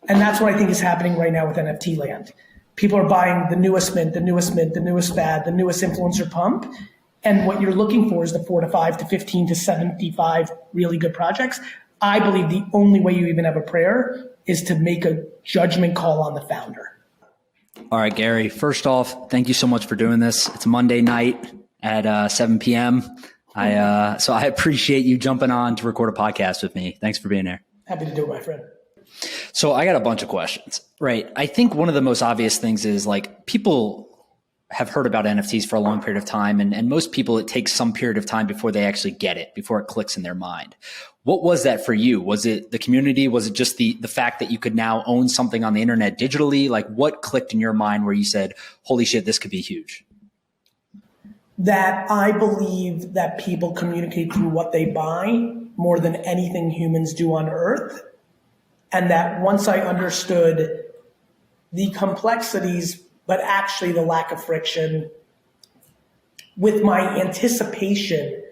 And that's what I think is happening right now with NFT land. People are buying the newest mint, the newest mint, the newest fad, the newest influencer pump. And what you're looking for is the 4 to 5 to 15 to 75 really good projects. I believe the only way you even have a prayer is to make a judgment call on the founder. All right, Gary, first off, thank you so much for doing this. It's Monday night at 7 p.m. So I appreciate you jumping on to record a podcast with me. Thanks for being here. Happy to do it, my friend. So I got a bunch of questions, right? I think one of the most obvious things is like people have heard about NFTs for a long period of time. And most people, it takes some period of time before they actually get it, before it clicks in their mind. What was that for you? Was it the community? Was it just the fact that you could now own something on the internet digitally? Like what clicked in your mind where you said, holy shit, this could be huge? That I believe that people communicate through what they buy more than anything humans do on earth. And that once I understood the complexities, but actually the lack of friction, with my anticipation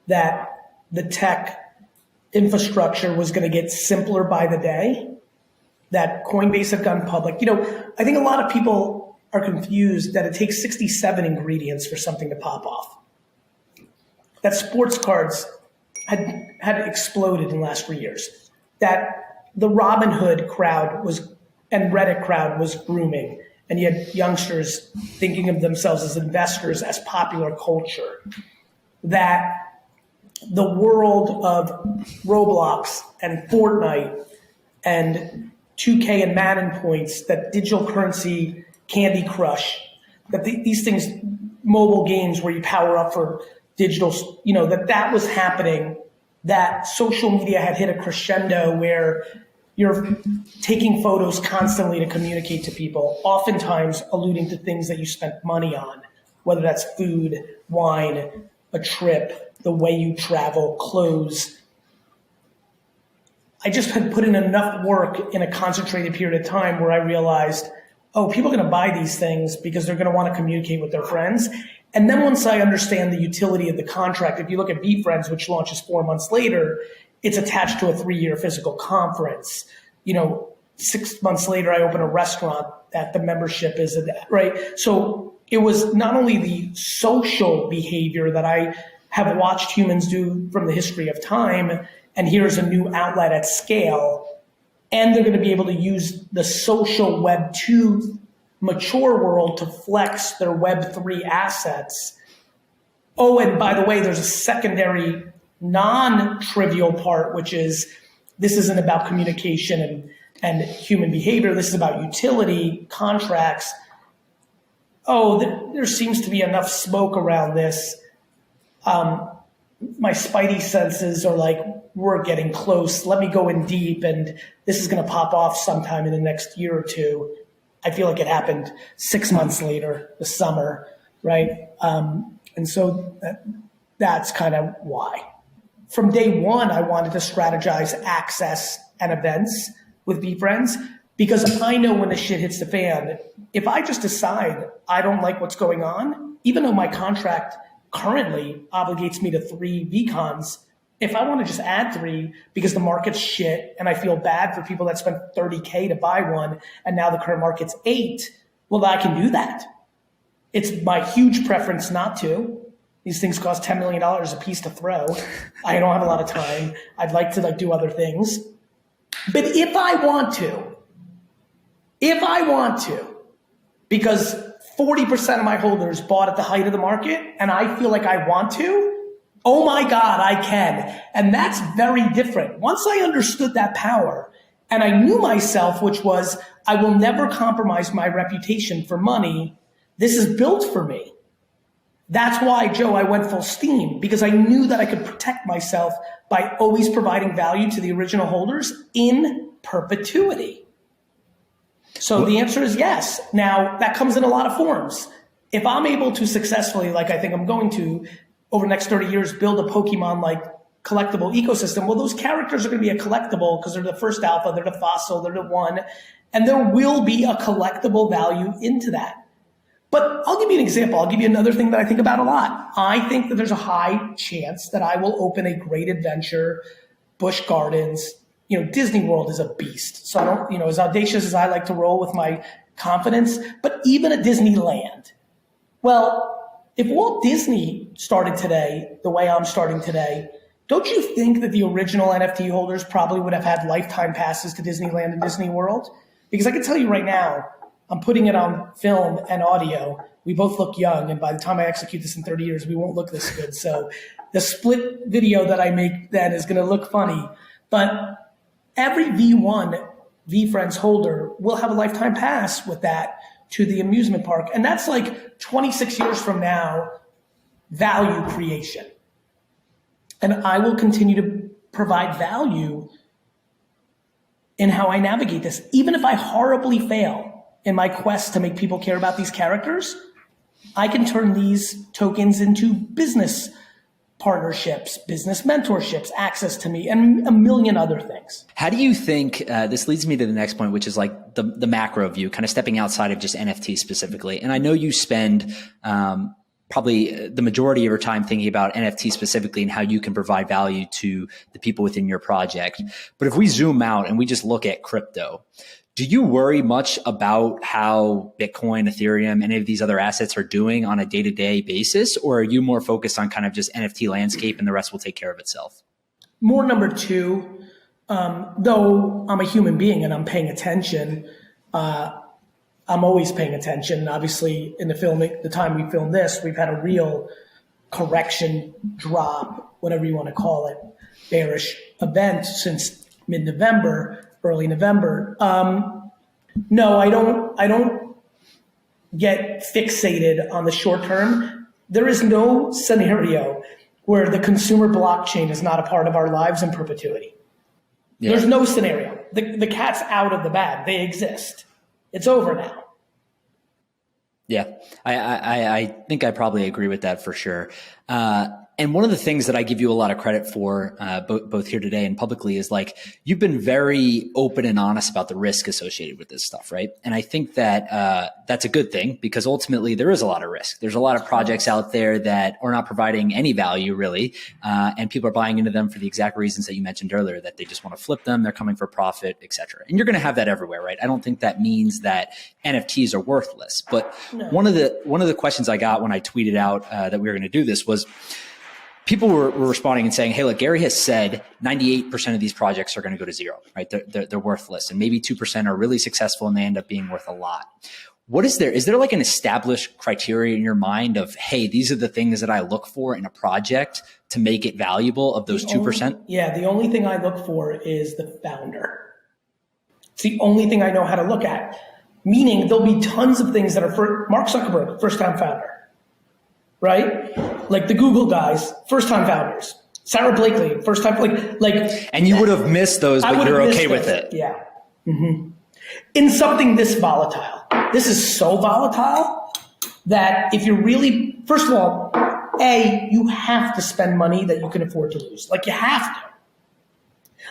that the tech infrastructure was going to get simpler by the day, that Coinbase had gone public. I think a lot of people are confused that it takes 67 ingredients for something to pop off. That sports cards had exploded in the last 3 years. That the Robinhood crowd and Reddit crowd was grooming. And you had youngsters thinking of themselves as investors, as popular culture. That the world of Roblox and Fortnite and 2K and Madden points, that digital currency, Candy Crush, that these things, mobile games where you power up for digital, that was happening, that social media had hit a crescendo where you're taking photos constantly to communicate to people, oftentimes alluding to things that you spent money on, whether that's food, wine, a trip, the way you travel, clothes. I just had put in enough work in a concentrated period of time where I realized, people are going to buy these things because they're going to want to communicate with their friends. And then once I understand the utility of the contract, if you look at BeFriends, which launches 4 months later, it's attached to a 3-year physical conference. 6 months later, I open a restaurant that the membership is, right? So it was not only the social behavior that I have watched humans do from the history of time, and here's a new outlet at scale, and they're going to be able to use the social Web 2 mature world to flex their Web 3 assets. Oh, and by the way, there's a secondary non-trivial part, which is this isn't about communication and human behavior. This is about utility, contracts. There seems to be enough smoke around this. My spidey senses are like, we're getting close. Let me go in deep, and this is going to pop off sometime in the next year or two. I feel like it happened 6 months later, the summer, right? And so that's kind of why. From day one, I wanted to strategize access and events with BeFriends because I know when the shit hits the fan, if I just decide I don't like what's going on, even though my contract currently obligates me to 3 VCons, if I want to just add 3 because the market's shit and I feel bad for people that spent $30K to buy one and now the current market's 8, well, I can do that. It's my huge preference not to. These things cost $10 million a piece to throw. I don't have a lot of time. I'd like to do other things. But if I want to, because 40% of my holders bought at the height of the market and I feel like I want to, oh my God, I can. And that's very different. Once I understood that power and I knew myself, which was I will never compromise my reputation for money. This is built for me. That's why, Joe, I went full steam because I knew that I could protect myself by always providing value to the original holders in perpetuity. So the answer is yes. Now, that comes in a lot of forms. If I'm able to successfully, like I think I'm going to, over the next 30 years, build a Pokemon-like collectible ecosystem, well, those characters are going to be a collectible because they're the first alpha, they're the fossil, they're the one, and there will be a collectible value into that. But I'll give you an example. I'll give you another thing that I think about a lot. I think that there's a high chance that I will open a great adventure, Busch Gardens, Disney World is a beast. So I don't, as audacious as I like to roll with my confidence, but even a Disneyland. Well, if Walt Disney started today the way I'm starting today, don't you think that the original NFT holders probably would have had lifetime passes to Disneyland and Disney World? Because I can tell you right now, I'm putting it on film and audio. We both look young, and by the time I execute this in 30 years, we won't look this good. So the split video that I make then is going to look funny. But every V1, VFriends holder will have a lifetime pass with that to the amusement park. And that's like 26 years from now, value creation. And I will continue to provide value in how I navigate this. Even if I horribly fail in my quest to make people care about these characters, I can turn these tokens into business partnerships, business mentorships, access to me, and a million other things. How do you think, this leads me to the next point, which is like the macro view, kind of stepping outside of just NFT specifically. And I know you spend probably the majority of your time thinking about NFT specifically and how you can provide value to the people within your project. But if we zoom out and we just look at crypto, do you worry much about how Bitcoin, Ethereum, any of these other assets are doing on a day-to-day basis? Or are you more focused on kind of just NFT landscape and the rest will take care of itself? More number two, though I'm a human being and I'm paying attention, I'm always paying attention. Obviously, in the time we filmed this, we've had a real correction drop, whatever you want to call it, bearish event since mid-November. Early November. No, I don't get fixated on the short term. There is no scenario where the consumer blockchain is not a part of our lives in perpetuity. Yeah. There's no scenario. The cat's out of the bag. They exist. It's over now. Yeah, I think I probably agree with that for sure. And one of the things that I give you a lot of credit for, both here today and publicly, is like you've been very open and honest about the risk associated with this stuff, right? And I think that that's a good thing because ultimately there is a lot of risk. There's a lot of projects out there that are not providing any value really, and people are buying into them for the exact reasons that you mentioned earlier, that they just want to flip them, they're coming for profit, et cetera. And you're going to have that everywhere, right? I don't think that means that NFTs are worthless. But no. One of the questions I got when I tweeted out that we were going to do this was, people were responding and saying, hey, look, Gary has said 98% of these projects are going to go to zero, right? They're worthless. And maybe 2% are really successful and they end up being worth a lot. Is there like an established criteria in your mind of, hey, these are the things that I look for in a project to make it valuable of those 2%? Yeah, the only thing I look for is the founder. It's the only thing I know how to look at. Meaning there'll be tons of things that are for Mark Zuckerberg, first-time founder. Right? Like the Google guys, first-time founders. Sarah Blakely, first-time, like. And you would have missed those, but you're okay with it. Yeah. Mm-hmm. In something this volatile. This is so volatile that if you're really, first of all, you have to spend money that you can afford to lose. Like you have to.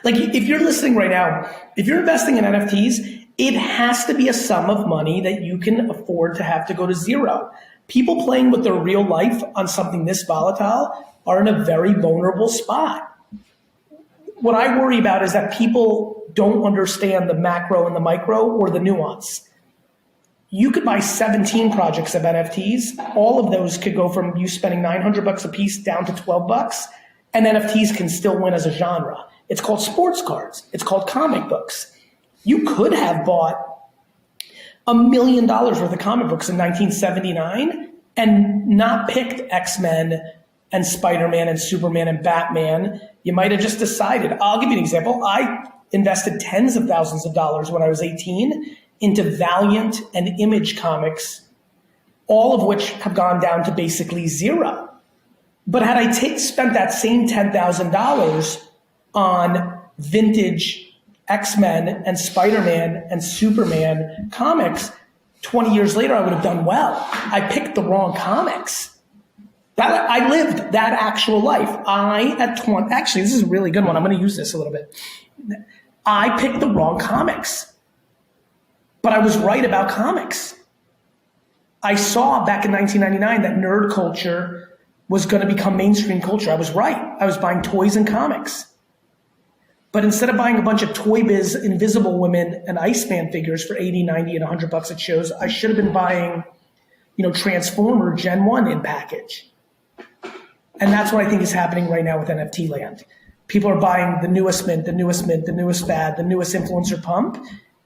Like if you're listening right now, if you're investing in NFTs, it has to be a sum of money that you can afford to have to go to zero. People playing with their real life on something this volatile are in a very vulnerable spot. What I worry about is that people don't understand the macro and the micro or the nuance. You could buy 17 projects of NFTs. All of those could go from you spending $900 a piece down to $12, and NFTs can still win as a genre. It's called sports cards. It's called comic books. You could have bought $1 million worth of comic books in 1979 and not picked X-Men and Spider-Man and Superman and Batman. You might have just decided. I'll give you an example. I invested tens of thousands of dollars when I was 18 into Valiant and Image comics, all of which have gone down to basically zero. But had I spent that same $10,000 on vintage X-Men and Spider-Man and Superman comics, 20 years later, I would have done well. I picked the wrong comics. I lived that actual life. Actually, this is a really good one. I'm going to use this a little bit. I picked the wrong comics, but I was right about comics. I saw back in 1999 that nerd culture was going to become mainstream culture. I was right. I was buying toys and comics. But instead of buying a bunch of Toy Biz Invisible Women and Iceman figures for 80, 90, and $100 at shows, I should have been buying, Transformer Gen 1 in package. And that's what I think is happening right now with NFT land. People are buying the newest mint, the newest mint, the newest fad, the newest influencer pump.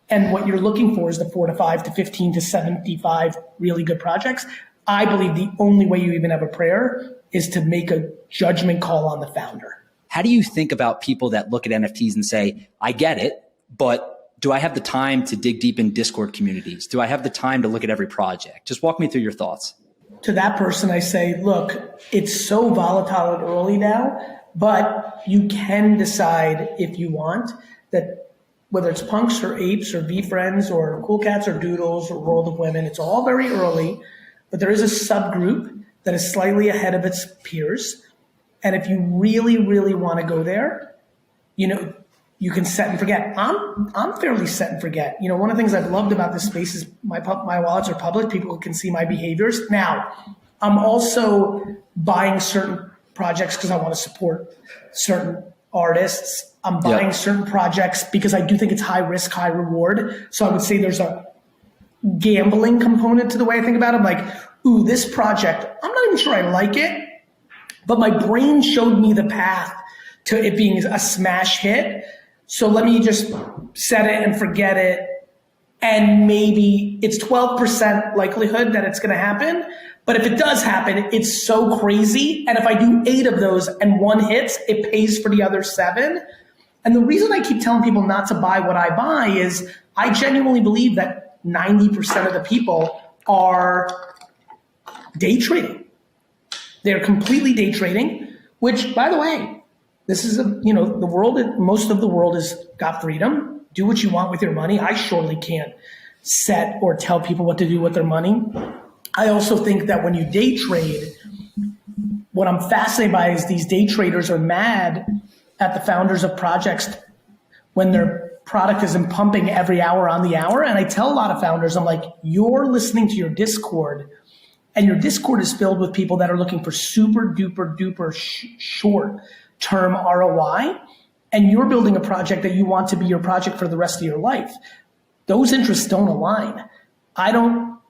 And what you're looking for is the 4 to 5 to 15 to 75 really good projects. I believe the only way you even have a prayer is to make a judgment call on the founder. How do you think about people that look at NFTs and say, I get it, but do I have the time to dig deep in Discord communities? Do I have the time to look at every project? Just walk me through your thoughts. To that person, I say, look, it's so volatile and early now, but you can decide if you want that whether it's punks or apes or VFriends or cool cats or doodles or world of women, it's all very early, but there is a subgroup that is slightly ahead of its peers. And if you really, really want to go there, you can set and forget. I'm fairly set and forget. One of the things I've loved about this space is my wallets are public. People can see my behaviors. Now, I'm also buying certain projects because I want to support certain artists. I'm buying certain projects because I do think it's high risk, high reward. So I would say there's a gambling component to the way I think about it. I'm like, ooh, this project, I'm not even sure I like it. But my brain showed me the path to it being a smash hit. So let me just set it and forget it. And maybe it's 12% likelihood that it's going to happen. But if it does happen, it's so crazy. And if I do 8 of those and 1 hits, it pays for the other 7. And the reason I keep telling people not to buy what I buy is I genuinely believe that 90% of the people are day trading. They're completely day trading, which, by the way, this is the world. Most of the world has got freedom. Do what you want with your money. I surely can't set or tell people what to do with their money. I also think that when you day trade, what I'm fascinated by is these day traders are mad at the founders of projects when their product isn't pumping every hour on the hour. And I tell a lot of founders, I'm like, you're listening to your Discord. And your Discord is filled with people that are looking for super duper short term ROI. And you're building a project that you want to be your project for the rest of your life. Those interests don't align. I don't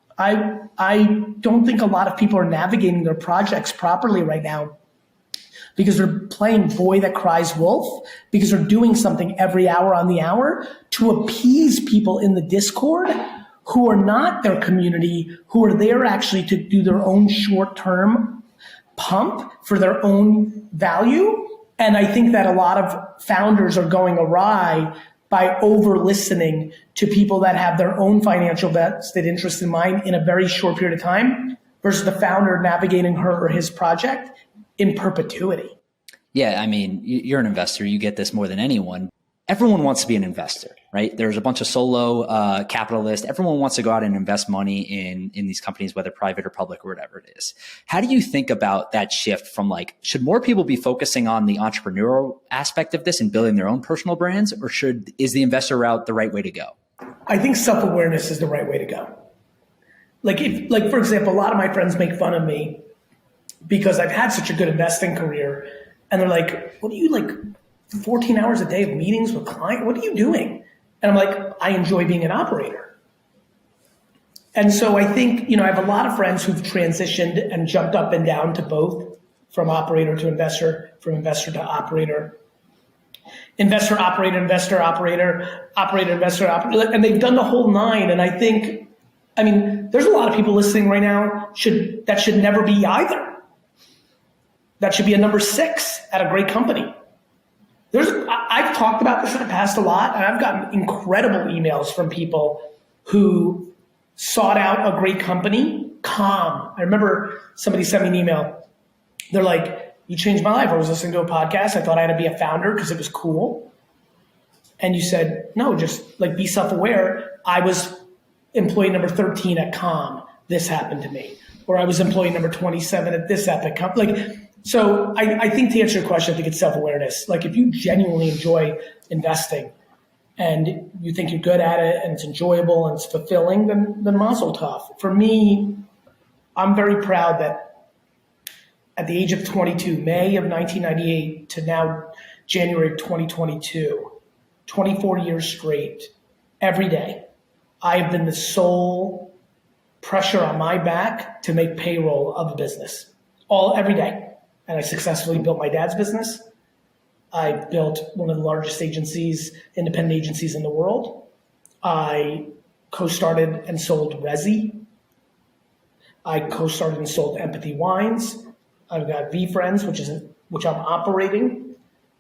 think a lot of people are navigating their projects properly right now because they're playing boy that cries wolf, because they're doing something every hour on the hour to appease people in the Discord who are not their community, who are there actually to do their own short-term pump for their own value. And I think that a lot of founders are going awry by over-listening to people that have their own financial vested interest in mind in a very short period of time versus the founder navigating her or his project in perpetuity. Yeah, I mean, you're an investor. You get this more than anyone. Everyone wants to be an investor, right? There's a bunch of solo capitalists. Everyone wants to go out and invest money in these companies, whether private or public or whatever it is. How do you think about that shift from should more people be focusing on the entrepreneurial aspect of this and building their own personal brands, or is the investor route the right way to go? I think self-awareness is the right way to go. For example, a lot of my friends make fun of me because I've had such a good investing career. And they're like, what do you 14 hours a day of meetings with clients? What are you doing? And I'm like, I enjoy being an operator. And so I think, I have a lot of friends who've transitioned and jumped up and down to both, from operator to investor, from investor to operator, investor, operator, investor, operator, operator, investor, operator. And they've done the whole 9. And I think, there's a lot of people listening right now that should never be either. That should be a number 6 at a great company. I've talked about this in the past a lot, and I've gotten incredible emails from people who sought out a great company, Calm. I remember somebody sent me an email. They're like, you changed my life. I was listening to a podcast. I thought I had to be a founder because it was cool. And you said, no, just be self-aware. I was employee number 13 at Calm. This happened to me. Or I was employee number 27 at this epic company. So I think to answer your question, I think it's self-awareness. If you genuinely enjoy investing and you think you're good at it and it's enjoyable and it's fulfilling, then mazel tov. For me, I'm very proud that at the age of 22, May of 1998 to now January of 2022, 24 years straight, every day. I have been the sole pressure on my back to make payroll of a business, every day. And I successfully built my dad's business. I built one of the largest agencies, independent agencies in the world. I co-started and sold Resi. I co-started and sold Empathy Wines. I've got V Friends, which I'm operating.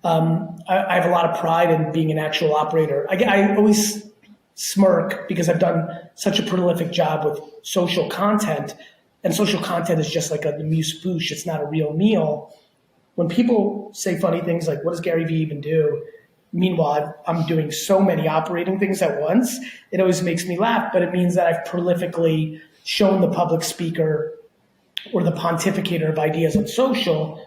I have a lot of pride in being an actual operator. I always smirk because I've done such a prolific job with social content, and social content is just like a amuse-bouche. It's not a real meal. When people say funny things like, what does Garyvee even do? Meanwhile, I'm doing so many operating things at once. It always makes me laugh, but it means that I've prolifically shown the public speaker or the pontificator of ideas on social,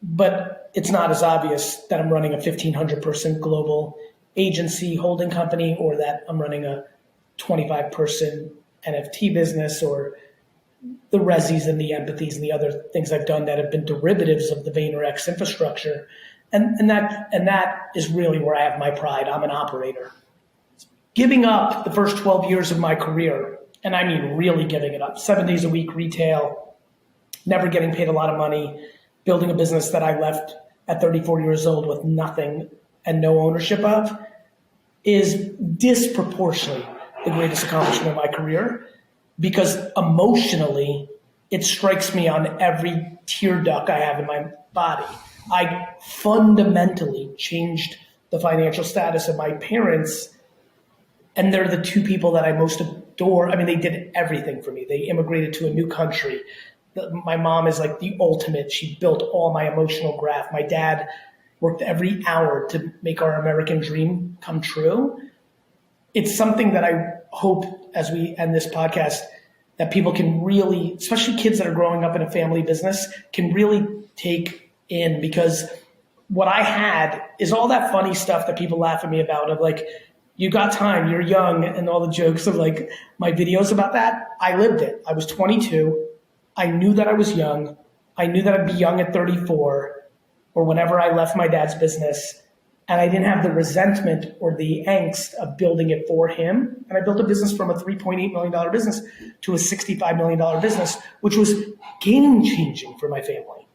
but it's not as obvious that I'm running a 1,500 person global agency holding company, or that I'm running a 25 person NFT business, or the Resis and the Empathies and the other things I've done that have been derivatives of the Vaynerchuk infrastructure. And that is really where I have my pride. I'm an operator. Giving up the first 12 years of my career, and I mean really giving it up, 7 days a week retail, never getting paid a lot of money, building a business that I left at 34 years old with nothing and no ownership of, is disproportionately the greatest accomplishment of my career, because emotionally it strikes me on every tear duct I have in my body. I fundamentally changed the financial status of my parents, and they're the two people that I most adore. I mean, they did everything for me. They immigrated to a new country. My mom is like the ultimate. She built all my emotional graph. My dad worked every hour to make our American dream come true. It's something that I hope, as we end this podcast, that people can really, especially kids that are growing up in a family business, can really take in, because what I had is all that funny stuff that people laugh at me about, of like, you got time, you're young, and all the jokes of like my videos about that. I lived it. I was 22. I knew that I was young. I knew that I'd be young at 34 or whenever I left my dad's business. And I didn't have the resentment or the angst of building it for him. And I built a business from a $3.8 million business to a $65 million business, which was game changing for my family.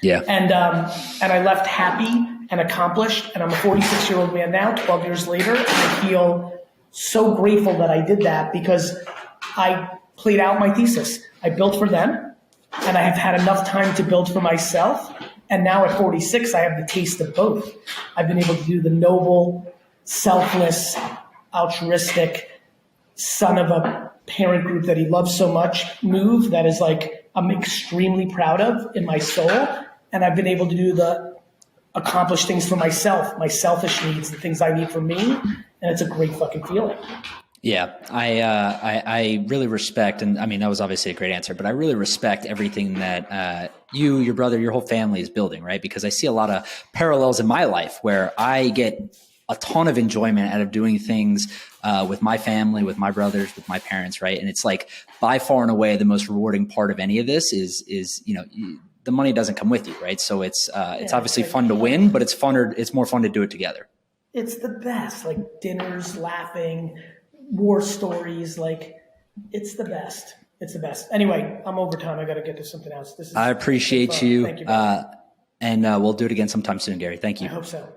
Yeah. And I left happy and accomplished. And I'm a 46-year-old man now, 12 years later. And I feel so grateful that I did that, because I played out my thesis. I built for them, and I have had enough time to build for myself. And now at 46, I have the taste of both. I've been able to do the noble, selfless, altruistic, son of a parent group that he loves so much move that is like I'm extremely proud of in my soul. And I've been able to do the accomplish things for myself, my selfish needs, the things I need for me. And it's a great fucking feeling. Yeah, I really respect, and I mean, that was obviously a great answer, but I really respect everything that you, your brother, your whole family is building, right? Because I see a lot of parallels in my life where I get a ton of enjoyment out of doing things with my family, with my brothers, with my parents, right? And it's like by far and away the most rewarding part of any of this is the money doesn't come with you, right? So it's obviously fun to win, but it's more fun to do it together. It's the best, like dinners, laughing, war stories, like it's the best. It's the best. Anyway, I'm over time. I got to get to something else. I appreciate you. Thank you. And we'll do it again sometime soon, Gary. Thank you. I hope so.